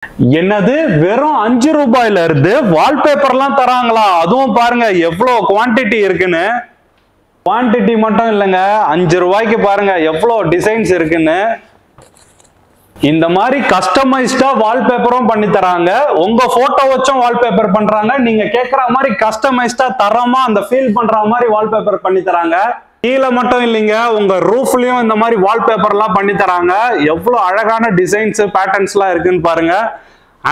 என்னது வெறும் 5 ரூபாயில இருந்து வால்பேப்பர்லாம் தராங்களா? அதுவும் பாருங்க எவ்வளவு குவாண்டிட்டி இருக்குன்னு. குவாண்டிட்டி மட்டும் இல்லைங்க, 5 ரூபாய்க்கு பாருங்க எவ்வளவு டிசைன்ஸ் இருக்குன்னு. இந்த மாதிரி கஸ்டமைஸ்டா வால்பேப்பரும் பண்ணி தராங்க. உங்க போட்டோ வச்சும் வால்பேப்பர் பண்றாங்க. நீங்க கேட்கற மாதிரி கஸ்டமைஸ்டா தரமா அந்த ஃபீல் பண்ற மாதிரி வால்பேப்பர் பண்ணி தராங்க. கீழே மட்டும் இல்லைங்க, உங்க ரூஃப்லயும் இந்த மாதிரி வால்பேப்பர்லாம் பண்ணி தராங்க. எவ்வளவு அழகான டிசைன்ஸ் பேட்டர்ன்ஸ்லாம் இருக்குன்னு பாருங்க.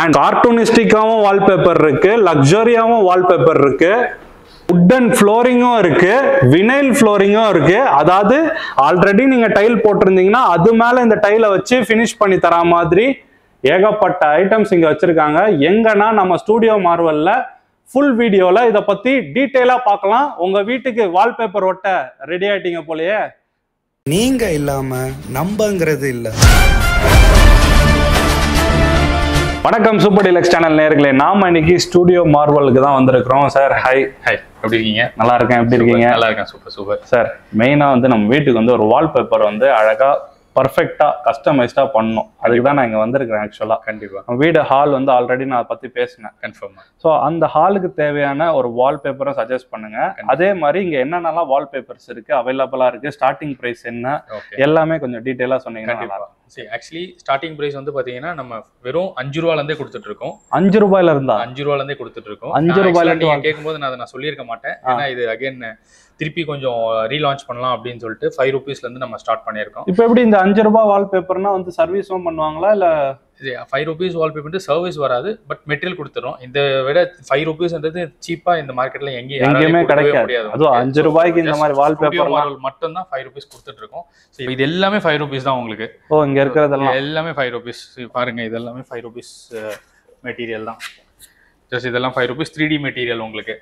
அண்ட் கார்ட்டூனிஸ்டிக்காவும் வால்பேப்பர் இருக்கு, லக்ஸரியாவும் வால்பேப்பர் இருக்கு, வுட்டன் ஃப்ளோரிங்கும் இருக்கு, வினைல் ஃப்ளோரிங்கும் இருக்கு. அதாவது ஆல்ரெடி நீங்க டைல் போட்டிருந்தீங்கன்னா அது மேல இந்த டைலை வச்சு ஃபினிஷ் பண்ணி தர மாதிரி ஏகப்பட்ட ஐட்டம்ஸ் இங்க வச்சிருக்காங்க. எங்கன்னா நம்ம ஸ்டூடியோ மார்வல்ல ஃபுல் வீடியோல இதை பத்தி டீட்டெயிலா பார்க்கலாம். உங்க வீட்டுக்கு வால்பேப்பர் ஒட்ட ரெடி ஆயிட்டீங்க போலயே. நீங்க இல்லாம நம்பங்கிறது இல்ல. வணக்கம் சூப்பர் டீலக்ஸ் சேனல் நேயர்களே, நாம இன்னைக்கு ஸ்டூடியோ மார்வலுக்கு தான் வந்திருக்கிறோம். Sir hi. ஹாய், எப்படி இருக்கீங்க? நல்லா இருக்கேன், எப்படி இருக்கீங்க? நல்லா இருக்கேன், சூப்பர் சூப்பர். சார் மெயினா நம்ம வீட்டுக்கு ஒரு வால்பேப்பர் அழகா பர்ஃபெக்டா கஸ்டமைஸ்டா பண்ணணும். அதுக்கு தான் நான் இங்க வந்திருக்கிறேன். ஆக்சுவலா கண்டிப்பா வீடு ஹால் ஆல்ரெடி நான் அதை பத்தி பேசினேன். கன்ஃபார்மா. ஸோ அந்த ஹாலுக்கு தேவையான ஒரு வால்பேப்பரும் சஜஸ்ட் பண்ணுங்க. அதே மாதிரி இங்க என்னென்னலாம் வால்பேப்பர்ஸ் இருக்கு, அவைலபிளா இருக்கு, ஸ்டார்டிங் பிரைஸ் என்ன, எல்லாமே கொஞ்சம் டீட்டெயிலா சொன்னீங்கன்னா. சரி, ஆக்சுவலி ஸ்டார்டிங் பிரைஸ் பாத்தீங்கன்னா நம்ம வெறும் 5 ரூபாயில இருந்தே கொடுத்துட்டு இருக்கோம். 5 ரூபாயில இருந்தா? 5 ரூபாயில இருந்தே கொடுத்துட்டு இருக்கோம். 5 ரூபாயில நீங்க கேட்கும்போது நான் சொல்லியிருக்க மாட்டேன். ஏன்னா இது அகைன் திருப்பி கொஞ்சம் ரீலான்ச் பண்ணலாம் அப்படின்னு சொல்லிட்டு 5 ரூபீஸ்ல இருந்து நம்ம ஸ்டார்ட் பண்ணியிருக்கோம். இப்போ எப்படி இந்த 5 ரூபாய் வால்பேப்பர்னா சர்வீஸும் பண்ணுவாங்களா இல்ல? 5 ரூபீஸ் வால்பேப்பர் சர்வீஸ் வராது, பட் மெட்டீரியல் கொடுத்துரும். இந்த விட 5 ரூபீஸ்ன்றது சீப்பா இந்த மார்க்கெட்ல எங்கேயுமே கிடைக்காது. அதுவும் 5 ரூபாய்க்கு இந்த மாதிரி வால்பேப்பர் மட்டும் தான் 5 ரூபீஸ் கொடுத்துட்டு இருக்கோம். இது எல்லாமே 5 ரூபீஸ் தான் உங்களுக்கு. ஓ, இங்க இருக்கிறதெல்லாம் எல்லாமே 5 ரூபீஸ். பாருங்க, இதெல்லாமே 5 ரூபீஸ் மெட்டீரியல் தான். ஜஸ்ட் இதெல்லாம் 5 ரூபீஸ் 3D மெட்டீரியல் உங்களுக்கு.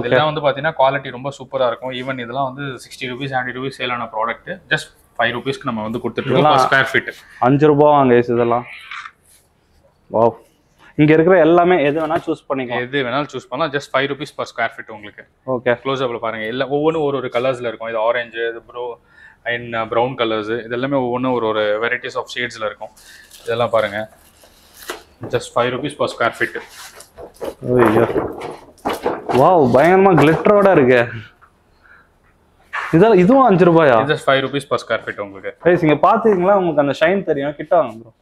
இதெல்லாம் பாத்தீங்கன்னா குவாலிட்டி ரொம்ப சூப்பரா இருக்கும். ஈவன் இதெல்லாம் 60 ரூபீஸ் 70 ரூபீஸ் சேல் ஆன ப்ராடக்ட் ஜஸ்ட் 5 ரூபீஸ்க்கு நம்ம கொடுத்துட்டு இருக்கோம் ஸ்கொயர் ஃபீட். 5 ரூபாய் வாங்க இதெல்லாம். வாவ், இங்க இருக்கிற எல்லாமே எது வேணா சூஸ் பண்ணிக்கலாம். எது வேணாலும் சூஸ் பண்ணலாம். Just 5 rupees per square feet உங்களுக்கு. ஓகே, க்ளோஸ் அப்ல பாருங்க. எல்லாம் ஒவ்வொன்றும் ஒரு கலர்ஸ்ல இருக்கும். இது ஆரஞ்சு, இது அண்ட் ப்ரௌன் கலர்ஸ், இதெல்லாமே ஒவ்வொன்றும் ஒரு வெரைட்டிஸ் ஆஃப் ஷேட்ஸ்ல இருக்கும். இதெல்லாம் பாருங்க, just 5 rupees per square feet. ஐயோ, வாவ், பயங்கரமா கிளிட்டரோட இருக்கு. இதுவும் 5 ரூபாயா? Just 5 rupees per square feet உங்களுக்கு. கைஸ், இங்க பாத்தீங்களா, உங்களுக்கு அந்த ஷைன் தெரியும். கிட்ட வாங்க ப்ரோ.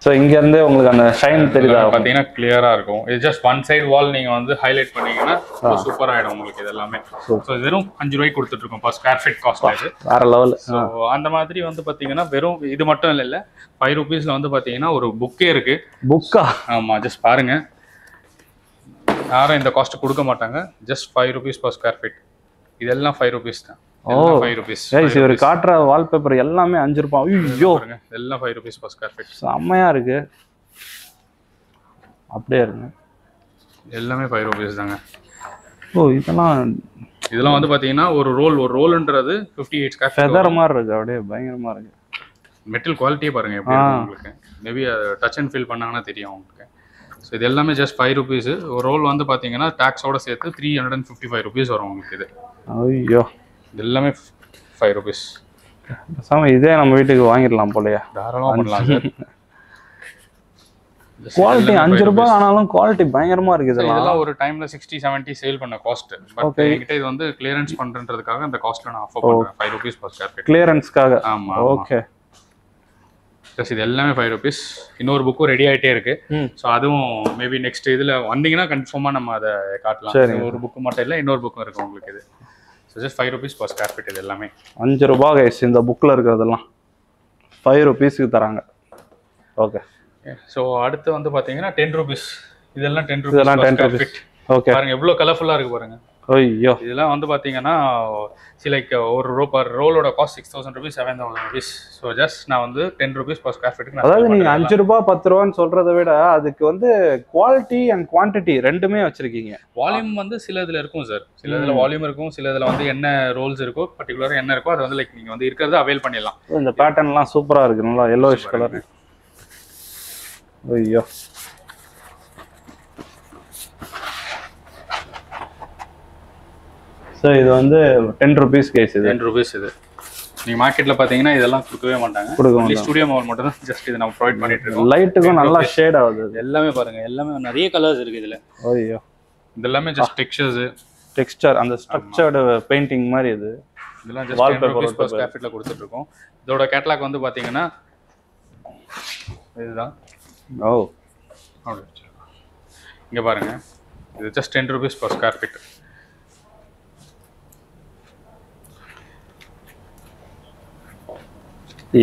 சோ இங்க இருந்து உங்களுக்கு அந்த ஷைன் தெரியுதா? பாத்தீங்கன்னா கிளியரா இருக்கும். இது ஜஸ்ட் ஒன் சைடு வால் நீங்க ஹைலைட் பண்ணீங்கன்னா சூப்பரா ஆயிடும் உங்களுக்கு. இது எல்லாமே வெறும் 5 ரூபாய்க்கு கொடுத்துட்டு இருக்கோம் பர் ஸ்கொயர் ஃபீட் காஸ்ட். இது வேற லெவல். ஸோ அந்த மாதிரி பாத்தீங்கன்னா வெறும் இது மட்டும் இல்ல, 5 ரூபீஸ்ல பாத்தீங்கன்னா ஒரு புக்கே இருக்கு. புக்கா? ஆமா, ஜஸ்ட் பாருங்க, யாரும் இந்த காஸ்ட் கொடுக்க மாட்டாங்க. Just 5 rupees per square feet. இதெல்லாம் 5 ரூபீஸ் தான். 5 ரூபீஸ். இவர் காட்டுற வால்பேப்பர் எல்லாமே 5 ரூபாய். ஐயோ, எல்லாம் 5 ரூபீஸ் பர் ஸ்கொயர் ஃபீட். செம்மையா இருக்கு. அப்படியே இருக்கு, எல்லாமே 5 ரூபீஸ் தாங்க. ஓ, இதெல்லாம் பாத்தீங்கன்னா ஒரு ரோல்ன்றது 58 ஸ்கொயர் ஃபீட். ஃபெதர் மாதிரி இருக்கு, அப்படியே பயங்கரமா இருக்கு. மெட்டல் குவாலிட்டியே பாருங்க எப்படி இருக்கு உங்களுக்கு. மேபி டச் அண்ட் ஃபீல் பண்ணாங்கன்னா தெரியும் உங்களுக்கு. ஸோ இது எல்லாமே ஜஸ்ட் 5 ரூபீஸ். ஒரு ரோல் பாத்தீங்கன்னா டாக்ஸோட சேர்த்து 355 ரூபீஸ் வரும் உங்களுக்கு. இது ஐயோ, இது எல்லாமே 5 ரூபீஸ். இதே நம்ம வீட்டுக்கு வாங்கிடலாம் போலயே. தாராளமா பண்ணலாம் சார். குவாலிட்டி 5 ரூபாய் ஆனாலும் குவாலிட்டி பயங்கரமா இருக்கு. இதெல்லாம் ஒரு டைம்ல 60-70 சேல் பண்ண காஸ்ட். பட் என்கிட்ட இது கிளியரன்ஸ் பண்றதுக்காக அந்த காஸ்ட்ல நான் ஆஃபர் பண்றேன். 5 ரூபீஸ் பர் ஸ்கொயர் ஃபீட் கிளியரன்ஸ்க்காக. ஆமா, ஓகே. ஜஸ்ட் இது எல்லாமே 5 ரூபீஸ். இன்னொரு புக்கும் ரெடி ஆயிட்டே இருக்கு. ஸோ அதுவும் மேபி நெக்ஸ்ட் இதுல வந்தீங்கன்னா கன்ஃபார்மா நம்ம அதை காட்டலாம். ஒரு புக்கு மட்டும் இல்லை, இன்னொரு புக்கும் இருக்கு உங்களுக்கு. இது just 5 rupees per square feet. இது எல்லாமே 5 ரூபாய் கைஸ். இந்த புக்ல இருக்கிறதெல்லாம் 5 ரூபீஸ்க்கு தராங்க. ஓகே. ஸோ அடுத்து பாத்தீங்கன்னா 10 ரூபீஸ். இதெல்லாம் 10 ரூபீஸ். இதெல்லாம் 10 ரூபீஸ். ஓகே, பாருங்க எவ்வளவு கலர்ஃபுல்லா இருக்கு பாருங்க. ஐயோ, இதெல்லாம் பாத்தீங்கன்னா லைக் ஒரு ரோலோட cost 6000 rupees 7000 rupees. So just நான் 10 ரூபீஸ் பர் ஸ்கொயர் ஃபீட்டுக்கு. அதாவது நீங்க 5 ரூபாய் 10 ரூபான்னு சொல்றதை விட அதுக்கு குவாலிட்டி அண்ட் குவான்டிட்டி ரெண்டுமே வச்சிருக்கீங்க. வால்யூம் சில இதுல இருக்கும் சார். சில இதுல வால்யூம் இருக்கும், சில இதுல என்ன ரோல்ஸ் இருக்கோ பர்டிகுலரா என்ன இருக்கோ அது லைக் நீங்க இருக்கிறத அவைல் பண்ணிடலாம். இந்த பேட்டர்ன்லாம் சூப்பரா இருக்கு, நல்லா yellowish கலர். ஐயோ, ஸோ இது 10 ரூபீஸ் கேஸ். இது 10 ரூபீஸ். இது நீங்க மார்க்கெட்ல பாத்தீங்கன்னா இதெல்லாம் கொடுக்கவே மாட்டாங்க. ஸ்டுடியோ மால் மட்டும் தான் ஜஸ்ட் இதை நம்ம ப்ரொவைட் பண்ணிட்டு இருக்கோம். லைட்டுக்கும் நல்லா ஷேட் ஆகுது. எல்லாமே பாருங்க, எல்லாமே நிறைய கலர்ஸ் இருக்கு இதுல. ஐயோ, இது எல்லாமே ஜஸ்ட் டெக்ஸ்சர் அந்த ஸ்ட்ரக்சர்டு பெயிண்டிங் மாதிரி இது. இதெல்லாம் just wallpaper per square feet ல கொடுத்துட்டு இருக்கோம். இதோட கேட்டலாக் வந்து பாத்தீங்கன்னா இதுதான். ஓ, இங்க பாருங்க, இது just 10 rupees per square feet.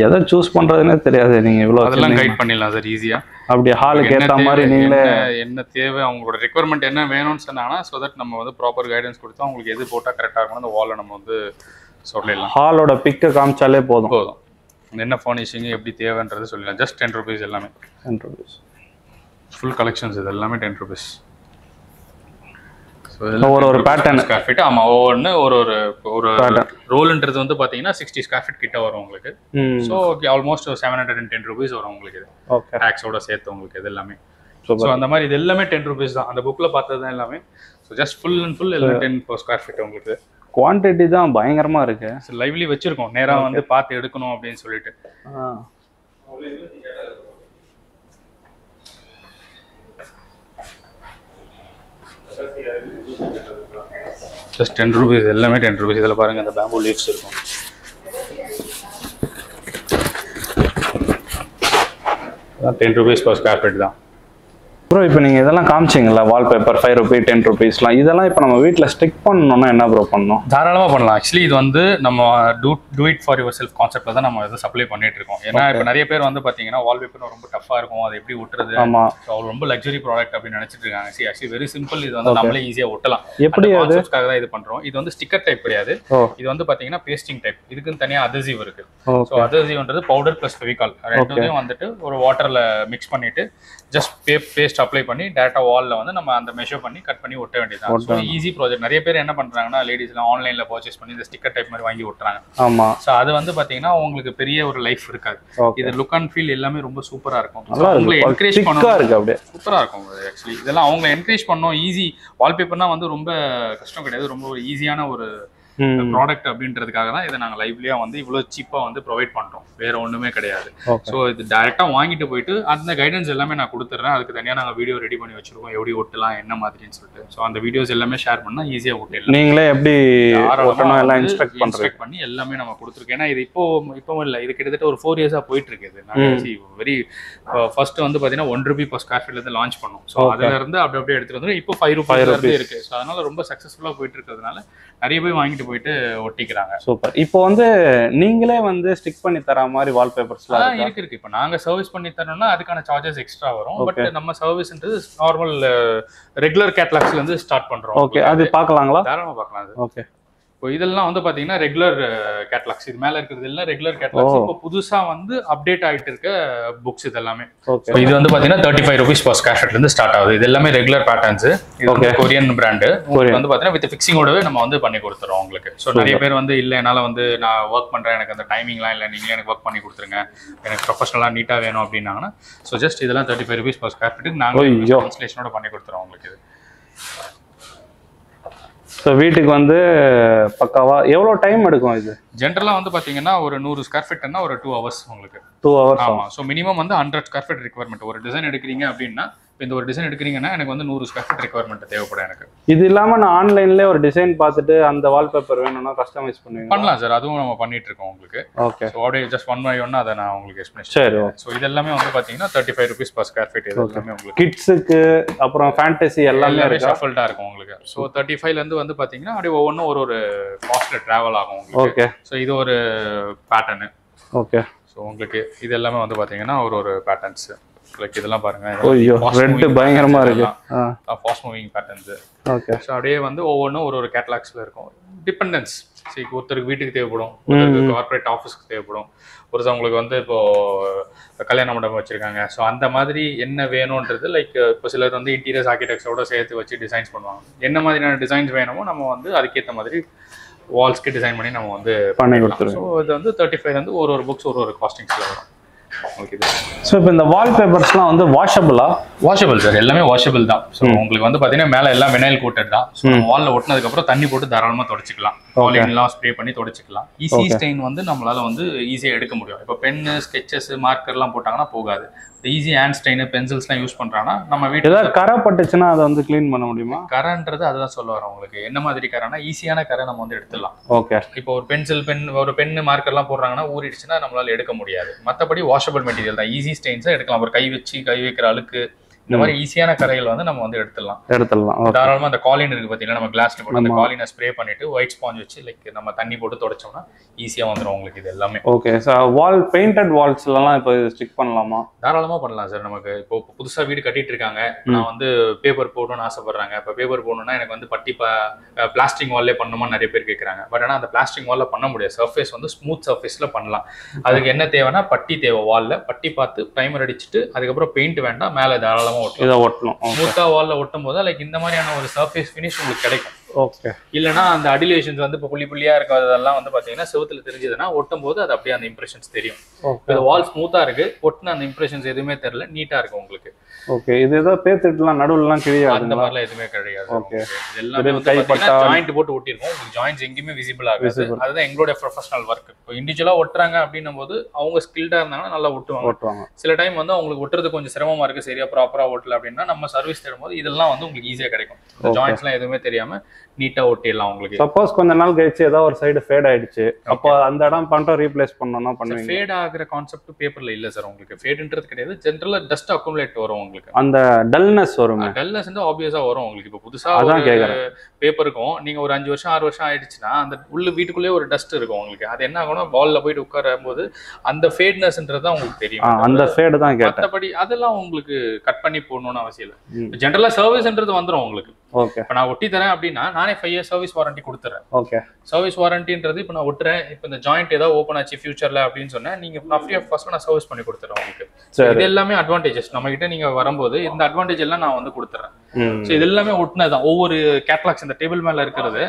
எதை சூஸ் பண்றதுன்னே தெரியாது. நீங்க இவ்வளவு அதெல்லாம் கைட் பண்ணிடலாம் சார் ஈஸியா. அப்படி ஹாலுக்கு ஏற்ற மாதிரி நீங்களே என்ன தேவை, அவங்களோட ரெக்குவயர்மெண்ட் என்ன வேணும்னு சொன்னாங்கன்னா ஸோ தட் நம்ம வந்து ப்ராப்பர் கைடன்ஸ் கொடுத்தா அவங்களுக்கு எது போட்டால் கரெக்டாக இருக்கணும் அந்த வாலில் நம்ம வந்து சொல்லிடலாம். ஹாலோட பிக்கை காமிச்சாலே போதும். என்ன ஃபர்னிஷிங் எப்படி தேவைன்றது சொல்லிடலாம். ஜஸ்ட் 10 rupees எல்லாமே. 10 rupees ஃபுல் கலெக்ஷன்ஸ் இது எல்லாமே 10 rupees. ஒரு பேட்டர்ன் ஸ்கொயர் ஃபீட். ஆமா, ஒவ்வொன்று ஒரு ரோல்ன்றது வந்து பாத்தீங்கன்னா 60 ஸ்கொயர் ஃபீட் கிட்ட வரும் உங்களுக்கு. ஸோ ஆல்மோஸ்ட் 710 rupees வரும் உங்களுக்கு. இது டேக்ஸோட சேர்த்து உங்களுக்கு இது எல்லாமே. ஸோ அந்த மாதிரி இது எல்லாமே 10 rupees தான். அந்த புக்ல பார்த்தது தான் எல்லாமே. So just full and full எல்லாம் 10 per square feet உங்களுக்கு. குவான்டிட்டி தான் பயங்கரமா இருக்கு. லைவ்லி வச்சிருக்கோம், நேரா வந்து பார்த்து எடுக்கணும் அப்படின்னு சொல்லிட்டு. ஜஸ்ட் 10 rupees எல்லாமே 10 rupees. இதில் பாருங்க, அந்த பேம்பூ லீவ்ஸ் இருக்கும். $10 per square feet தான். ப்ரோ இப்போ நீங்கள் இதெல்லாம் காமிச்சிங்களா, வால்பேப்பர் 5 rupees 10 rupeesலாம், இதெல்லாம் இப்போ நம்ம வீட்டில் ஸ்டிக் பண்ணணும்னா என்ன ப்ரோ பண்ணணும்? தாராளமாக பண்ணலாம். ஆக்சுவலி இது வந்து நம்ம do it for your self கான்செப்ட்ல தான் நம்ம இதை சப்ளை பண்ணிட்டு இருக்கோம். ஏன்னா இப்போ நிறைய பேர் வந்து பார்த்தீங்கன்னா வால்பேப்பர் ரொம்ப டஃப்பாக இருக்கும், அதை எப்படி ஒட்டுறது, ரொம்ப லக்ஸரி ப்ராடக்ட் அப்படின்னு நினைச்சிட்டு இருக்காங்க. See actually very simple. இது வந்து நம்மளே ஈஸியாக ஒட்டலாம். எப்படி கான்செப்ட்காக தான் இது பண்றோம். இது வந்து ஸ்டிக்கர் டைப் கிடையாது. இது வந்து பார்த்தீங்கன்னா பேஸ்டிங் டைப். இதுக்குன்னு தனியாக அதசிவ் இருக்கு. ஸோ அதசிவ்ன்றது பவுடர் பிளஸ் ஃபெவிகால் ரெண்டுத்தையும் வந்துட்டு ஒரு வாட்டர்ல மிக்ஸ் பண்ணிட்டு ஜஸ்ட் பேஸ்ட் அப்ளை பண்ணி டேரக்டா வால்ல வந்து நம்ம அந்த மெஷர் பண்ணி கட் பண்ணி ஒட்ட வேண்டியதான். So easy project. நிறைய பேர் என்ன பண்றாங்கன்னா லேடிஸ்லாம் ஆன்லைன்ல பர்ச்சேஸ் பண்ணி இந்த ஸ்டிக்கர் டைப் மாதிரி வாங்கி ஒட்டுறாங்க. ஆமா. ஸோ அது வந்து பாத்தீங்கன்னா உங்களுக்கு பெரிய ஒரு லைஃப் இருக்காது. இது லுக் அண்ட் ஃபீல் எல்லாமே ரொம்ப சூப்பரா இருக்கும். அவங்களை என்கரேஜ் பண்ணணும். அப்படியே சூப்பரா இருக்கும். ஆக்சுவலி இதெல்லாம் அவங்களை என்கரேஜ் பண்ணணும். ஈஸி வால்பேப்பர்னா வந்து ரொம்ப கஷ்டம் கிடையாது. ரொம்ப ஒரு ஈஸியான ஒரு ப்ராடக்ட் அப்படின்றதுக்காக தான் இதை நாங்கள் லைவ்லியா வந்து இவ்வளவு சீப்பா வந்து ப்ரொவைட் பண்றோம். வேற ஒண்ணுமே கிடையாது. ஸோ இது டைரக்டா வாங்கிட்டு போயிட்டு அந்த கைடன்ஸ் எல்லாமே நான் கொடுத்துட்றேன். அதுக்கு தனியாக நாங்கள் வீடியோ ரெடி பண்ணி வச்சிருக்கோம், எப்படி ஒட்டலாம் என்ன மாதிரின்னு சொல்லிட்டு. ஸோ அந்த வீடியோஸ் எல்லாமே ஷேர் பண்ணா ஈஸியா ஒட்டிடலாம். நீங்களே எப்படி எல்லாம் இன்ஸ்ட்ரக்ட் பண்ணி எல்லாமே நம்ம கொடுத்துருக்கோம். ஏன்னா இது இப்போ இல்லை, இது கிட்டத்தட்ட ஒரு 4 years போயிட்டு இருக்கு. இது நாங்கள் வெரி ஃபர்ஸ்ட் வந்து பாத்தீங்கன்னா 1 rupee per square feet இருந்து லான்ச் பண்ணோம். ஸோ அதுல இருந்து அப்படியே எடுத்துட்டு வந்து இப்போ 5 rupees இருக்கு. ஸோ அதனால ரொம்ப சக்சஸ்ஃபுல்லா போயிட்டு இருக்கிறதுனால நிறைய பேர் வாங்கிட்டு போயிட்டு ஒட்டிக்கிறாங்க. சூப்பர். இப்போ வந்து நீங்களே வந்து ஸ்டிக் பண்ணி தர மாதிரி வால்பேப்பர்ஸ்லாம் இருக்கு. இப்போ நாங்க சர்வீஸ் பண்ணி தரணும்னா அதுக்கான சார்ஜஸ் எக்ஸ்ட்ரா வரும். பட் நம்ம சர்வீஸ்ன்றது நார்மல் ரெகுலர் கேட்டலாக்ஸ்ல இருந்து ஸ்டார்ட் பண்றோம். ஓகே, அது பார்க்கலாங்களா? தாராளமா பார்க்கலாம் அது. ஓகே. இப்போ இதெல்லாம் வந்து பாத்தீங்கன்னா ரெகுலர் கேட்டலாக்ஸ். இது மேல இருக்கிறது எல்லாம் ரெகுலர் கேட்டலாக்ஸ். இப்போ புதுசா வந்து அப்டேட் ஆயிட்டு இருக்க புக்ஸ் இது எல்லாமே. இது வந்து பாத்தீங்கன்னா 35 rupees per square feet இருந்து ஸ்டார்ட் ஆகுது. இது எல்லாமே ரெகுலர் பேட்டர்ன்ஸ். இது கொரியன் பிராண்ட். உங்களுக்கு வந்து பாத்தீங்கன்னா வித் ஃபிக்ஸிங்கோடவே நம்ம வந்து பண்ணி கொடுத்துறோம் உங்களுக்கு. ஸோ நிறைய பேர் வந்து இல்ல என்னால வந்து நான் ஒர்க் பண்றேன், எனக்கு அந்த டைமிங்லாம் இல்லை, நீங்களே எனக்கு ஒர்க் பண்ணி கொடுத்துருங்க, எனக்கு ப்ரொஃபஷனலா நீட்டா வேணும் அப்படின்னாங்கன்னா ஸோ ஜஸ்ட் இதெல்லாம் 35 rupees per square feet நாங்க இன்ஸ்டலேஷனோட பண்ணி கொடுத்துறோம் உங்களுக்கு. இது ஸோ வீட்டுக்கு வந்து பக்காவா எவ்வளோ டைம் எடுக்கும்? இது ஜென்ரலாக வந்து பார்த்தீங்கன்னா ஒரு 100 square feet ஒரு 2 hours உங்களுக்கு. 2 hours. ஆமாம். ஸோ மினிமம் வந்து 100 square feet ரெக்வயர்மெண்ட். ஒரு டிசைன் எடுக்கிறீங்க அப்படின்னா இப்போ இந்த ஒரு டிசைன் எடுக்கிறீங்கன்னா எனக்கு வந்து 100 square feet ரெக்வயர்மெண்ட் தேவைப்படும் எனக்கு. இது இல்லாமல் நான் ஆன்லைன்லேயே ஒரு டிசைன் பார்த்துட்டு அந்த வால்பேப்பர் வேணும்னா கஸ்டமைஸ் பண்ணுவீங்க? பண்ணலாம் சார், அதுவும் நம்ம பண்ணிட்டு இருக்கோம் உங்களுக்கு. ஓகே. ஸோ அப்படியே ஜஸ்ட் 1 by 1 அதை நான் உங்களுக்கு எக்ஸ்பிளைன். சரி. ஸோ இது எல்லாமே வந்து பார்த்தீங்கன்னா 35 rupees per square feet. இது எல்லாமே உங்களுக்கு கிட்ஸுக்கு அப்புறம் ஃபேண்டசி எல்லாமே ஷஃபல்டாக இருக்கும் உங்களுக்கு. ஸோ 35லேருந்து வந்து பார்த்தீங்கன்னா அப்படியே ஒவ்வொன்றும் ஒரு காஸ்ட்ல ட்ராவல் ஆகும் உங்களுக்கு. ஓகே. ஸோ இது ஒரு பேட்டர்னு. ஓகே. ஸோ உங்களுக்கு இது எல்லாமே வந்து பார்த்தீங்கன்னா ஒரு பேட்டர்ன்ஸ். லைக் இதெல்லாம் பாருங்க, ரெட் பயங்கரமா இருக்கு. Fast moving patterns. Okay. So அப்படியே வந்து ஒவ்வொன்றும் ஒரு கேட்டலாக்ஸ்ல இருக்கும். டிபெண்டன்ஸ். சரி, ஒருத்தருக்கு வீட்டுக்கு தேவைப்படும், ஒருத்தருக்கு கார்பரேட் ஆஃபீஸ்க்கு தேவைப்படும், ஒருத்தவங்களுக்கு வந்து இப்போ கல்யாண மண்டபம் வச்சிருக்காங்க. ஸோ அந்த மாதிரி என்ன வேணும்ன்றது லைக் இப்போ சிலர் வந்து இன்டீரியர்ஸ் ஆர்கிடெக்ட்ஸோட சேர்த்து வச்சு டிசைன்ஸ் பண்ணுவாங்க. என்ன மாதிரியான டிசைன்ஸ் வேணுமோ நம்ம வந்து அதுக்கேற்ற மாதிரி வால்ஸ்க்கு டிசைன் பண்ணி நம்ம வந்து பண்ணி கொடுத்துருவோம். ஸோ இது வந்து 35 வந்து ஒரு புக்ஸ் ஒரு காஸ்டிங்ஸ்ல வரும். ஓகே. ஸோ இப்போ இந்த வால்பேப்பர்ஸ்லாம் வந்து வாஷபிளா? வாஷபிள் சார், எல்லாமே வாஷபிள் தான். ஸோ உங்களுக்கு வந்து பார்த்தீங்கன்னா மேலே எல்லாம் வினைல் கோட்டட் தான். ஸோ வாலில் ஒட்டினதுக்கப்புறம் தண்ணி போட்டு தாராளமாக தொடச்சிக்கலாம். காலின்லாம் ஸ்ப்ரே பண்ணி தொடச்சிக்கலாம். ஈஸி ஸ்டெயின் வந்து நம்மளால வந்து ஈஸியாக எடுக்க முடியும். இப்போ பென்னு, ஸ்கெச்சஸ், மார்க்கர்லாம் போட்டாங்கன்னா போகாது. ஈஸி ஹேண்ட் ஸ்டெயின், பென்சில்ஸ்லாம் யூஸ் பண்ணுறாங்கன்னா நம்ம வீட்டில் ஏதாவது கரை பட்டுச்சுன்னா அதை வந்து க்ளீன் பண்ண முடியுமா? கரைன்றது அதுதான் சொல்ல வரோம் உங்களுக்கு. என்ன மாதிரி கரைனா ஈஸியான கரை நம்ம வந்து எடுத்துடலாம். ஓகே. இப்போ ஒரு பென் மார்க்கர்லாம் போடுறாங்கன்னா ஊறிடுச்சுன்னா நம்மளால எடுக்க முடியாது. மற்றபடி வாஷபிள் மெட்டீரியல் தான். ஈஸி ஸ்டெயின்ஸை எடுக்கலாம். ஒரு கை வைக்கிற அழுக்கு இந்த மாதிரி ஈஸியான கரைகள் வந்து நம்ம வந்து எடுத்துடலாம். தாராளமா அந்த காலின் இருக்கு பாத்தீங்கன்னா, நம்ம கிளாஸ்ல போட்டு அந்த காலினை ஸ்ப்ரே பண்ணிட்டு ஒயிட் ஸ்பாஞ்ச் வச்சு லைக் நம்ம தண்ணி போட்டு தொடச்சோம்னா ஈஸியா வந்துடும் உங்களுக்கு இது எல்லாமே. ஓகே. வால் பெயிண்டட் வால்ஸ்லாம் இப்போ ஸ்டிக் பண்ணலாமா? தாராளமா பண்ணலாம் சார். நமக்கு இப்போ புதுசா வீடு கட்டிட்டு இருக்காங்க, நான் வந்து பேப்பர் போடணும்னு ஆசைப்படுறாங்க. இப்போ பேப்பர் போடணும்னா எனக்கு வந்து பிளாஸ்டிக் வால்லே பண்ணணுமா நிறைய பேர் கேட்கறாங்க. பட் ஆனால் அந்த பிளாஸ்டிக் வால்ல பண்ண முடியாது. சர்ஃபேஸ் வந்து ஸ்மூத் சர்ஃபேஸ்ல பண்ணலாம். அதுக்கு என்ன தேவைன்னா பட்டி தேவை. வால்ல பட்டி பார்த்து ப்ரைமர் அடிச்சுட்டு அதுக்கப்புறம் பெயிண்ட் வேண்டாம், மேலே தாராளமா ஒட்டணும். ஸ்மூத்தா வால்ல ஒட்டும் போது லைக் இந்த மாதிரியான ஒரு சர்ஃபேஸ் ஃபினிஷ் உங்களுக்கு கிடைக்கும். ஓகே. இல்லைன்னா அந்த அடிலேஷன்ஸ் வந்து இப்போ புள்ளி புள்ளியா இருக்கிறதெல்லாம் வந்து பாத்தீங்கன்னா செவுத்துல தெரிஞ்சதுன்னா ஒட்டும் போது அது அப்படியே அந்த இம்ப்ரெஷன்ஸ் தெரியும். இந்த வால் ஸ்மூத்தா இருக்கு, ஒட்டின அந்த இம்ப்ரெஷன்ஸ் எதுவுமே தெரியல, நீட்டா இருக்கு உங்களுக்கு. ஓகே. இது ஏதோ பேத்துட்டுலாம் நடுவுலாம் கிழியாது? அந்த மாதிரிலாம் எதுவுமே கிடையாது. ஓகே. எல்லாமே வந்து ஜாயிண்ட் போட்டு ஒட்டிருக்கோம். உங்களுக்கு ஜாயிண்ட்ஸ் எங்கேயுமே விசிபிள் ஆகாது. அதுதான் எங்களோட ப்ரொஃபஷனல் ஒர்க். இப்போ இண்டிவிஜுவலா ஒட்டுறாங்க அப்படின்னும் போது அவங்க ஸ்கில்டா இருந்தாங்கன்னா நல்லா ஒட்டுவாங்க. சில டைம் வந்து அவங்களுக்கு ஒட்டுறது கொஞ்சம் சிரமமா இருக்கு, சரியா ப்ராப்பரா ஒட்டல அப்படின்னா நம்ம சர்வீஸ் தரும்போது இதெல்லாம் வந்து உங்களுக்கு ஈஸியா கிடைக்கும். ஜாயிண்ட்ஸ் எல்லாம் எதுவுமே தெரியாம நீட்டா ஒட்டிடலாம் உங்களுக்கு. சப்போஸ் கொஞ்ச நாள் கழிச்சு ஏதாவது ஒரு சைடு ஃபேட் ஆயிடுச்சு, அப்போ அந்த இடம் பண்ணிட்டு ரீப்ளேஸ் பண்ணனும்னா பண்ணுவீங்க? ஃபேட் ஆகுற கான்செப்ட் பேப்பர்ல இல்ல சார். உங்களுக்கு ஃபேட்ன்றது கிடையாது. ஜெனரலா டஸ்ட் அக்குமுலேட் வரும் உங்களுக்கு. அந்த டல்னஸ் வரும். டல்னஸ் வந்து ஆப்வியஸா வரும் உங்களுக்கு. இப்போ புதுசா பேப்பருக்கும் நீங்க ஒரு 5 வருஷம் 6 வருஷம் ஆயிடுச்சுன்னா அந்த உள்ள வீட்டுக்குள்ளே ஒரு டஸ்ட் இருக்கும் உங்களுக்கு. அது என்ன ஆகும்னா வால்ல போயிட்டு உட்காரும் போது அந்த ஃபேட்னஸ்ன்றது தான் உங்களுக்கு தெரியும். அந்த ஃபேட் தான் கேட்டேன். மத்தபடி அதெல்லாம் உங்களுக்கு கட் பண்ணி போடணும்னு அவசியம் இல்லை. ஜெனரலா சர்வீஸ்ன்றது வந்துரும் உங்களுக்கு. ஓகே. இப்போ நான் ஒட்டி தரேன் அப்படின்னா நானே 5 இயர்ஸ் சர்வீஸ் வாரண்டி கொடுத்துறேன். ஓகே. சர்வீஸ் வாரண்டின்றது இப்போ நான் ஒட்டுறேன், இப்போ இந்த ஜாயிண்ட் ஏதாவது ஓப்பன் ஆச்சு ஃபியூச்சர்ல அப்படின்னு சொன்னா நீங்க ஃப்ரீ ஆஃப் காஸ்ட் நான் சர்வீஸ் பண்ணி கொடுத்துறேன் உங்களுக்கு. இது எல்லாமே அட்வான்டேஜஸ். நம்ம கிட்ட நீங்க வரும்போது இந்த அட்வான்டேஜ் எல்லாம் நான் வந்து கொடுத்துறேன். ஸோ இது எல்லாமே ஒட்டினதான். ஒவ்வொரு கேட்லாக்ஸ் இந்த டேபிள் மேல இருக்கிறது,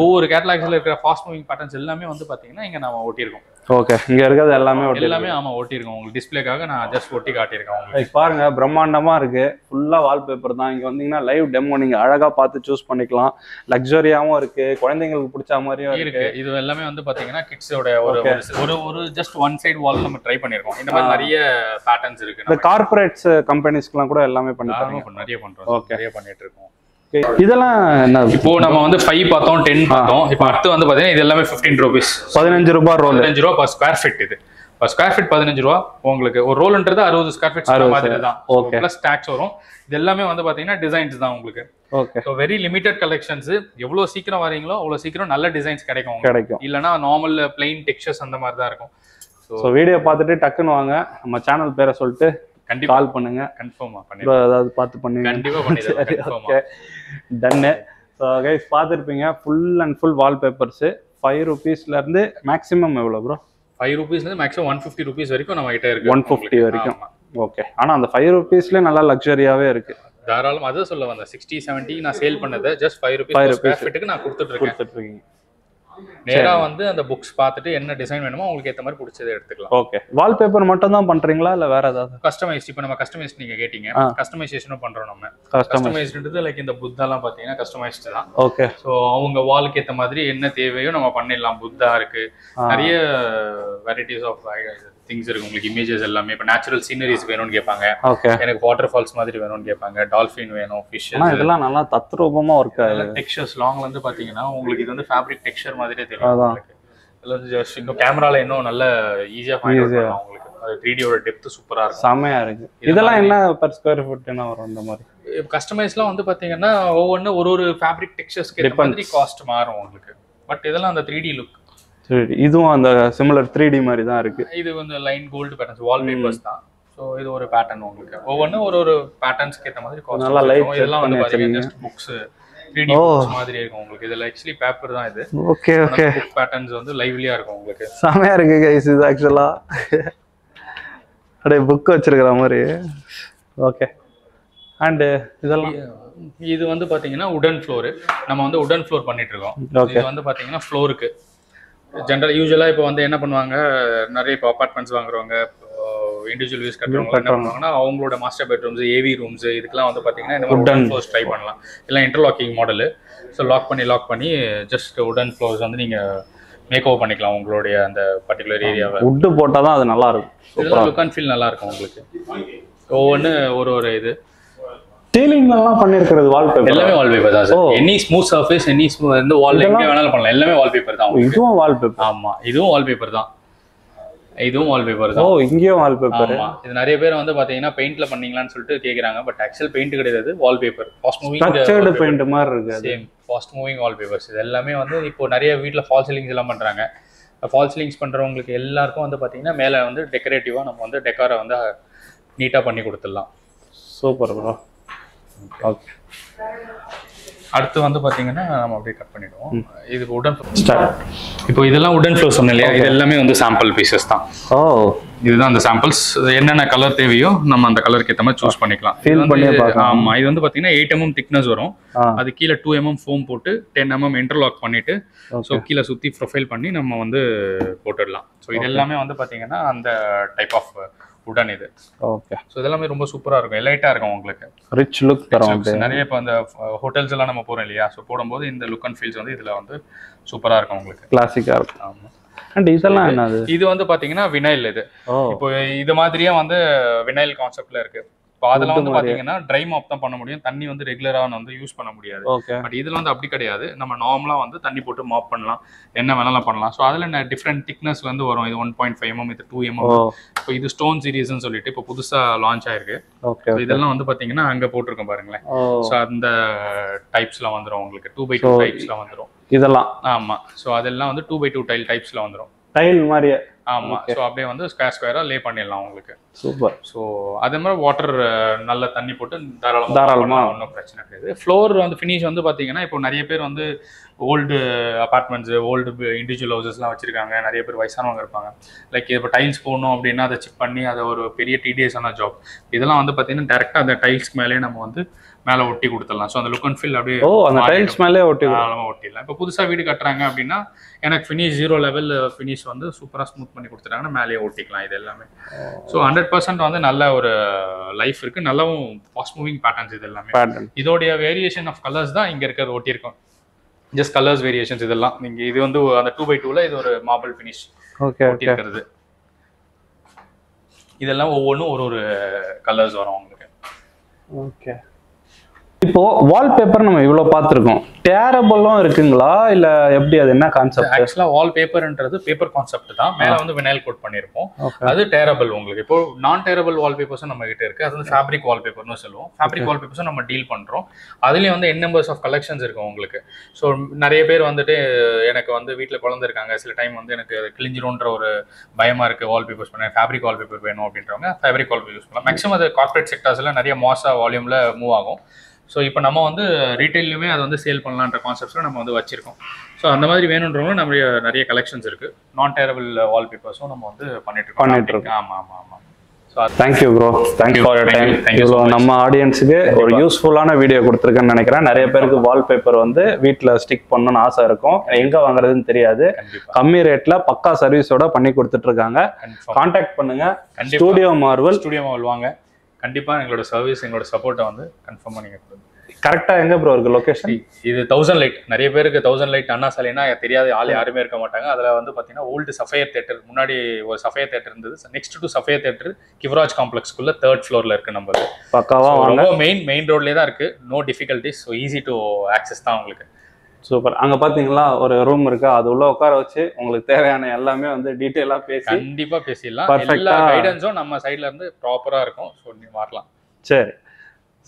ஒவ்வொரு கேட்லாக்ஸ்ல இருக்கிற ஃபாஸ்ட் மூவிங் பேட்டர்ன்ஸ் எல்லாமே வந்து பாத்தீங்கன்னா இங்க நாம ஒட்டியிருக்கோம். ஓகே. இங்க இருக்கிறது எல்லாமே ஆமா ஒட்டியிருக்கோம். உங்களுக்கு டிஸ்பிளேக்காக நான் ஜஸ்ட் ஒட்டி காட்டியிருக்கேன் உங்களுக்கு. பாருங்க, பிரம்மாண்டமா இருக்கு. ஃபுல்லா வால்பேப்பர் தான். இங்க வந்தீங்கன்னா லைவ் டெமோ நீங்க அழகா பார்த்து சூஸ் பண்ணிக்கலாம். லக்ஸரியாவும் இருக்கு, குழந்தைங்களுக்கு பிடிச்ச மாதிரியும் இருக்கு. இது எல்லாமே வந்து பாத்தீங்கன்னா கிட்ஸோட ஒரு ஜஸ்ட் ஒன் சைடு வால் நம்ம ட்ரை பண்ணிருக்கோம். இந்த மாதிரி நிறைய பேட்டர்ன்ஸ் இருக்கு. இந்த கார்ப்பரேட்ஸ் கம்பெனிஸ்க்குலாம் கூட எல்லாமே பண்ணிருக்காங்க. நிறைய பண்றோம். ஓகே. நிறைய பண்ணிட்டு இருக்கோம். இதெல்லாம் என்ன? இப்போ நம்ம வந்து 5 பார்த்தோம், 10 பார்த்தோம். இப்போ அடுத்து வந்து பாத்தீங்கன்னா இது எல்லாமே 15 ரூபீஸ். 15 ரூபாய் ரோல். 15 ரூபாய் per ஸ்கொயர் ஃபீட். இது per ஸ்கொயர் ஃபீட் 15 ரூபாய். உங்களுக்கு ஒரு ரோல்ன்றது 60 ஸ்கொயர் ஃபீட் மாதிரி தான். பிளஸ் டாக்ஸ் வரும். இது எல்லாமே வந்து பாத்தீங்கன்னா டிசைன்ஸ் தான் உங்களுக்கு. Okay. So very limited collections. எவ்வளவு சீக்கிரம் வரீங்களோ அவ்வளவு சீக்கிரம் நல்ல டிசைன்ஸ் கிடைக்கும். இல்லனா நார்மல் பிளைன் டெக்ஸ்சர்ஸ் அந்த மாதிரி தான் இருக்கும். சோ வீடியோ பார்த்துட்டு டக்குன்னு வாங்க, நம்ம சேனல் பேரை சொல்லிட்டு கண்டிப்பா கால் பண்ணுங்க. கன்ஃபார்மா பண்ணிடுறோம். அதாவது பார்த்து பண்ணுங்க. கண்டிப்பா பண்ணிடுறோம். கன்ஃபார்மா. டன். சோ गाइस பார்த்திருப்பீங்க ஃபுல் அண்ட் ஃபுல் வால்பேப்பர்ஸ் 5 ரூபீஸ்ல இருந்து மேக்ஸिमम எவ்வளவு bro? 5 ரூபீஸ்ல இருந்து மேக்ஸिमम 150 ரூபீஸ் வரைக்கும் நம்ம கிட்ட இருக்கு. 150 வரைக்கும். ஓகே. ஆனா அந்த 5 ரூபீஸ்ல நல்லா லக்ஸரியாவே இருக்கு. தாராளமா அத சொல்ல வந்தேன். 60 70 நான் சேல் பண்ணத ஜஸ்ட் 5 ரூபீஸ் ஸ்கொயர் ஃபீட்டுக்கு நான் கொடுத்துட்டு இருக்கேன். நேரா வந்து அந்த புக்ஸ் பார்த்துட்டு என்ன டிசைன் வேணுமோ உங்களுக்கு ஏத்த மாதிரி பிடிச்சதை எடுத்துக்கலாம். ஓகே. வால்பேப்பர் மட்டும் தான் பண்றீங்களா இல்ல வேற ஏதாவது? கஸ்டமைஸ்ட். இப்போ நம்ம கஸ்டமைஸ்ட் நீங்க கேட்டிங்க, கஸ்டமைசேஷனும் பண்றோம் நம்ம. கஸ்டமைஸ்ட்ன்றது லைக் இந்த புத்தாலாம் பாத்தீங்கன்னா கஸ்டமைஸ்ட் தான். ஓகே. சோ அவங்க வாலுக்கு ஏத்த மாதிரி என்ன தேவையோ நம்ம பண்ணிடலாம். புத்தா இருக்கு, நிறைய வெரைட்டிஸ் ஆஃப் திங்ஸ் இருக்கு உங்களுக்கு. இமேஜஸ் எல்லாமே இப்போ நேச்சுரல் சீனரிஸ் வேணும்னு கேட்பாங்க. எனக்கு வாட்டர் ஃபால்ஸ் மாதிரி வேணும்னு கேட்பாங்க. டால்ஃபின் வேணும், ஃபிஷ். இதெல்லாம் நல்லா தத்ரூபமா இருக்கு. டெக்ஸ்சர்ஸ் லாங்ல இருந்து பாத்தீங்கன்னா உங்களுக்கு இது வந்து ஃபேப்ரிக் டெக்ஸ்சர் மாதிரியே தெரியும். இதுல வந்து ஜஸ்ட் இன்னும் கேமரால இன்னும் நல்ல ஈஸியா ஃபைண்ட் பண்ணலாம் உங்களுக்கு. அது 3D ஓட டெப்த் சூப்பரா இருக்கு. செமையா இருக்கு. இதெல்லாம் என்ன per ஸ்கொயர் ஃபீட் என்ன வரும் அந்த மாதிரி? கஸ்டமைஸ்லாம் வந்து பாத்தீங்கன்னா ஒவ்வொன்னு ஒரு ஃபேப்ரிக் டெக்ஸ்சர்ஸ்க்கு ஏத்த மாதிரி காஸ்ட் மாறும் உங்களுக்கு. பட் இதெல்லாம் அந்த 3D லுக். சரி. இதுவும் அந்த சிமிலர் 3D மாதிரி தான் இருக்கு. இது வந்து லைன் கோல்ட் பேட்டர்ன்ஸ் வால்பேப்பர்ஸ் தான். சோ இது ஒரு பேட்டர்ன் உங்களுக்கு. ஒவ்வொன்னு ஒரு பேட்டர்ன்ஸ்க்கு ஏத்த மாதிரி காஸ்ட். நல்லா லைட். இதெல்லாம் வந்து பாத்தீங்கன்னா ஜஸ்ட் புக்ஸ் 3D புக்ஸ் மாதிரி இருக்கும் உங்களுக்கு. இதுல एक्चुअली பேப்பர் தான் இது. Okay okay. புக் பேட்டர்ன்ஸ் வந்து லைவ்லியா இருக்கும் உங்களுக்கு. செமையா இருக்கு गाइस இது एक्चुअली. அடே புக் வச்சிருக்கிற மாதிரி. ஓகே. அண்ட் இதெல்லாம் இது வந்து பாத்தீங்கன்னா வுடன் ஃப்ளோர். நம்ம வந்து வுடன் ஃப்ளோர் பண்ணிட்டு இருக்கோம். இது வந்து பாத்தீங்கன்னா ஃப்ளோருக்கு யூஸ்வலா இப்போ வந்து என்ன பண்ணுவாங்க, நிறைய இப்போ அபார்ட்மெண்ட்ஸ் வாங்குறவங்க, இண்டிவிஜுவல் யூஸ் கட்டுறவங்க என்ன பண்ணுவாங்கன்னா அவங்களோட மாஸ்டர் பெட்ரூம்ஸ், ஏவி ரூம்ஸ் இதுக்கெல்லாம் வந்து பார்த்தீங்கன்னா இந்த மாதிரி உடன் ஃப்ளோர்ஸ் ட்ரை பண்ணலாம். இல்லை இன்டர்லாக்கிங் மாடலு. ஸோ லாக் பண்ணி ஜஸ்ட் உடன் ஃப்ளோர்ஸ் வந்து நீங்கள் மேக் ஓவர் பண்ணிக்கலாம் உங்களுடைய அந்த பர்டிகுலர் ஏரியாவை. வுட்டு போட்டால் தான் அது நல்லா இருக்கும். இதெல்லாம் லுக் அண்ட் ஃபீல் நல்லா இருக்கும் உங்களுக்கு. ஒவ்வொன்று ஒரு இது சீலிங்லாம் பண்ணிருக்கிறது வால்பேப்பர் எல்லாமே வால்பேப்பர் தான் sir. Any smooth surface, any smooth இந்த வால்ல எங்க வேணாலும் பண்ணலாம். எல்லாமே வால்பேப்பர் தான். இதுவும் வால்பேப்பர். ஆமா, இதுவும் வால்பேப்பர் தான். இதுவும் வால்பேப்பர் தான். ஓ, இங்கேயும் வால்பேப்பர். ஆமா, இது நிறைய பேர் வந்து பாத்தீங்கன்னா பெயிண்ட்ல பண்ணீங்களான்னு சொல்லிட்டு கேக்குறாங்க. பட் ஆக்சுவல் பெயிண்ட் கிடையாது, wallpaper. Fast moving structured paint மாதிரி இருக்கு. Same fast moving wallpapers. இது எல்லாமே வந்து இப்போ நிறைய வீட்ல ஃபால் சீலிங்ஸ் எல்லாம் பண்றாங்க. ஃபால் சீலிங்ஸ் பண்றவங்களுக்கு எல்லாருக்கும் வந்து பாத்தீங்கன்னா மேல வந்து டெக்கரேட்டிவா நம்ம வந்து டெக்காரை வந்து நீட்டா பண்ணி கொடுத்துடலாம். Super bro. ஓகே, அடுத்து வந்து பாத்தீங்கன்னா நம்ம அப்படியே கட் பண்ணிடுவோம். இது உடன் ஸ்டார்ட். இப்போ இதெல்லாம் உடன் ஃப்ளோர் சொன்னேன் இல்லையா, இது எல்லாமே வந்து சாம்பிள் பீசஸ் தான். ஓ, இதுதான் அந்த சாம்பிள்ஸ். என்னென்ன கலர் தேவையோ நம்ம அந்த கலருக்கு ஏற்ற மாதிரி சூஸ் பண்ணிக்கலாம். ஆமா, இது வந்து பாத்தீங்கன்னா 8 mm திக்னஸ் வரும். அது கீழே 2 mm ஃபோம் போட்டு 10 mm இன்டர்லாக் பண்ணிட்டு ஸோ கீழே சுத்தி ப்ரொஃபைல் பண்ணி நம்ம வந்து போட்டுடலாம். ஸோ இது எல்லாமே வந்து பாத்தீங்கன்னா அந்த டைப் ஆஃப் உடன் இது. ஓகே, ஸோ இதெல்லாமே ரொம்ப சூப்பரா இருக்கும், எலைட்டா இருக்கும் உங்களுக்கு. ரிச் லுக் தரும். நிறைய இப்போ அந்த ஹோட்டல்ஸ் எல்லாம் நம்ம போறோம் இல்லையா, ஸோ போடும்போது இந்த லுக் அண்ட் ஃபீல்ஸ் வந்து இதுல வந்து சூப்பரா இருக்கும் உங்களுக்கு, கிளாசிக்கா இருக்கும். ஆமா. அண்ட் இதெல்லாம் என்னது? இது வந்து பாத்தீங்கன்னா வினைல். இது இப்போ இது மாதிரியே வந்து வினைல் கான்செப்ட்ல இருக்கு. இப்போ அதெல்லாம் வந்து பாத்தீங்கன்னா ட்ரை மாப் தான் பண்ண முடியும், தண்ணி வந்து ரெகுலரா வந்து யூஸ் பண்ண முடியாது. பட் இதுல வந்து அப்படி கிடையாது, நம்ம நார்மலா வந்து தண்ணி போட்டு மாப் பண்ணலாம், என்ன வேணாலும் பண்ணலாம். ஸோ அதுல டிஃப்ரெண்ட் திக்னஸ்ல இருந்து வரும். இது 1.5 mm, இது 2 mm. இப்போ இது ஸ்டோன் சீரீஸ்ன்னு சொல்லிட்டு இப்போ புதுசா லான்ச் ஆயிருக்கு. இதெல்லாம் வந்து பாத்தீங்கன்னா அங்க போட்டிருக்கோம் பாருங்களேன். ஸோ அந்த டைப்ஸ்ல வந்துடும் உங்களுக்கு, 2x2 டைப்ஸ்ல வந்துடும் இதெல்லாம். ஆமா, ஸோ அதெல்லாம் வந்து 2x2 டைப்ஸ்ல வந்துடும், டைல் மாதிரியே. ஆமா, ஸோ அப்படியே வந்து ஸ்கொயரா லே பண்ணிடலாம் உங்களுக்கு. சூப்பர். ஸோ அதே மாதிரி வாட்டர் நல்ல தண்ணி போட்டு தாராளமா ஒன்றும் பிரச்சனை கிடையாது. ஃப்ளோர் வந்து ஃபினிஷ் வந்து பாத்தீங்கன்னா இப்போ நிறைய பேர் வந்து ஓல்டு அபார்ட்மெண்ட்ஸ், ஓல்டு இண்டிவிஜுவல் ஹவுசஸ்லாம் வச்சிருக்காங்க. நிறைய பேர் வயசானவங்க இருப்பாங்க. லைக் இப்போ டைல்ஸ் போடணும் அப்படின்னா அதை செக் பண்ணி அதை ஒரு பெரிய டிடிஎஸான ஜாப். இதெல்லாம் வந்து பாத்தீங்கன்னா டேரக்டா அந்த டைல்ஸ்க்கு மேலே நம்ம வந்து மேலே ஒட்டி கொடுத்துடலாம். ஸோ அந்த லுக் அண்ட் ஃபீல் அப்படியே அந்த டைல்ஸ் மேலே ஒட்டிடலாம். இப்போ புதுசாக வீடு கட்டுறாங்க அப்படின்னா எனக்கு ஃபினிஷ் 0 லெவல் ஃபினிஷ் வந்து சூப்பராக ஸ்மூத் பண்ணி கொடுத்துட்டாங்கன்னா மேலேயே ஒட்டிக்கலாம் இது எல்லாமே. ஸோ 100% வந்து நல்ல ஒரு லைஃப் இருக்கு, நல்லாவும் ஃபாஸ்ட் மூவிங் பேட்டர்ன்ஸ் இது எல்லாமே. இதோடைய வேரியேஷன் ஆஃப் கலர்ஸ் தான் இங்கே இருக்கிறது ஒட்டியிருக்கோம், ஜஸ்ட் கலர்ஸ் வேரியேஷன்ஸ் இதெல்லாம். நீங்க இது வந்து அந்த 2x2ல இது ஒரு மார்பிள் ஃபினிஷ் ஒட்டியிருக்கிறது. இதெல்லாம் ஒவ்வொன்றும் ஒரு கலர்ஸ் வரும் உங்களுக்கு. ஓகே, இப்போ வால்பேப்பர் நம்ம இவ்வளவு பார்த்துருக்கோம், டேரபிளும் இருக்குங்களா இல்ல எப்படி, அது என்ன கான்செப்ட்? ஆக்சுவலா வால்பேப்பர்ன்றது பேப்பர் கான்செப்ட் தான், மேல வந்து வினைல் கோட் பண்ணிருப்போம். அது டேரபிள் உங்களுக்கு. இப்போ நான் டேரபிள் வால்பேப்பர்ஸும் நம்ம கிட்ட இருக்கு, அது வந்து ஃபேப்ரிக் வால்பேப்பர்னு சொல்லுவோம். ஃபேப்ரிக் வால்பேப்பர்ஸும் நம்ம டீல் பண்றோம். அதுலயும் வந்து n நம்பர்ஸ் ஆஃப் கலெக்ஷன்ஸ் இருக்கும் உங்களுக்கு. ஸோ நிறைய பேர் வந்துட்டு எனக்கு வந்து வீட்டில் குழந்தை இருக்காங்க, சில டைம் வந்து எனக்கு கிழிஞ்சிரும்ன்ற ஒரு பயமா இருக்கு, வால்பேப்பர்ஸ் பண்ண ஃபேப்ரிக் வால்பேப்பர் வேணும் அப்படின்றவங்க ஃபேப்ரிக் வால்பேப்பர் யூஸ் பண்ணலாம். மேக்ஸிமம் அது கார்பரேட் செக்டர்ஸ்ல நிறைய மாசா வால்யூம்ல மூவ் ஆகும். ஸோ இப்போ நம்ம வந்து ரீட்டைல்லையுமே அதை வந்து சேல் பண்ணலான்ற கான்செப்ட்ஸில் நம்ம வந்து வச்சிருக்கோம். ஸோ அந்த மாதிரி வேணுன்றவங்க நம்ம நிறைய கலெக்ஷன்ஸ் இருக்கு. நான் டேரபிள் வால்பேப்பர்ஸும் நம்ம வந்து பண்ணிட்டு இருக்கோம். ஆமாம். So thank you bro, thank you for your time. இவ்வளோ நம்ம ஆடியன்ஸுக்கு ஒரு யூஸ்ஃபுல்லான வீடியோ கொடுத்துருக்கேன்னு நினைக்கிறேன். நிறைய பேருக்கு வால்பேப்பர் வந்து வீட்டில் ஸ்டிக் பண்ணணும்னு ஆசை இருக்கும், எங்கே வாங்குறதுன்னு தெரியாது. கம்மி ரேட்டில் பக்கா சர்வீஸோட பண்ணி கொடுத்துட்டு இருக்காங்க. கான்டாக்ட் பண்ணுங்க, ஸ்டூடியோ மார்வல் வாங்க. கண்டிப்பாக எங்களோட சர்வீஸ், எங்களோட சப்போர்ட்டை வந்து கன்ஃபார்மாக நீங்கள் கொடுங்க. கரெக்டாக எங்கே ப்ரோ இருக்குது லொக்கேஷன்? இது 1000 லைட். நிறைய பேருக்கு 1000 லைட் அண்ணா சாலைனா தெரியாத ஆள் யாருமே இருக்க மாட்டாங்க. அதில் வந்து பார்த்தீங்கன்னா ஓல்டு சஃபையர் தேட்டர், முன்னாடி ஒரு சஃபையர் தேட்டர் இருந்தது. நெக்ஸ்ட் டு சஃபையர் தேட்டர் கிவராஜ் காம்ப்ளெக்ஸ்க்குள்ள 3rd ஃப்ளோரில் இருக்குது நம்மளுக்கு. பக்காவாக ரொம்ப மெயின் ரோட்லேயே தான் இருக்குது, no difficulties. So easy to access தான் உங்களுக்கு. சூப்பர். அங்க பாத்தீங்களா ஒரு ரூம் இருக்கு, அது உள்ள உட்கார வச்சு உங்களுக்கு தேவையான எல்லாமே வந்து டீடைலா பேசி கண்டிப்பா பேசிடலாம். எல்லா கைடன்ஸும் நம்ம சைடுல இருந்து ப்ராப்பரா இருக்கும். ஸோ நீ வரலாம். சரி.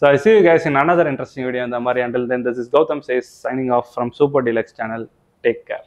So I see you guys in another interesting video. And the Until then, this is Gautam says signing off from Super Deluxe channel. Take care.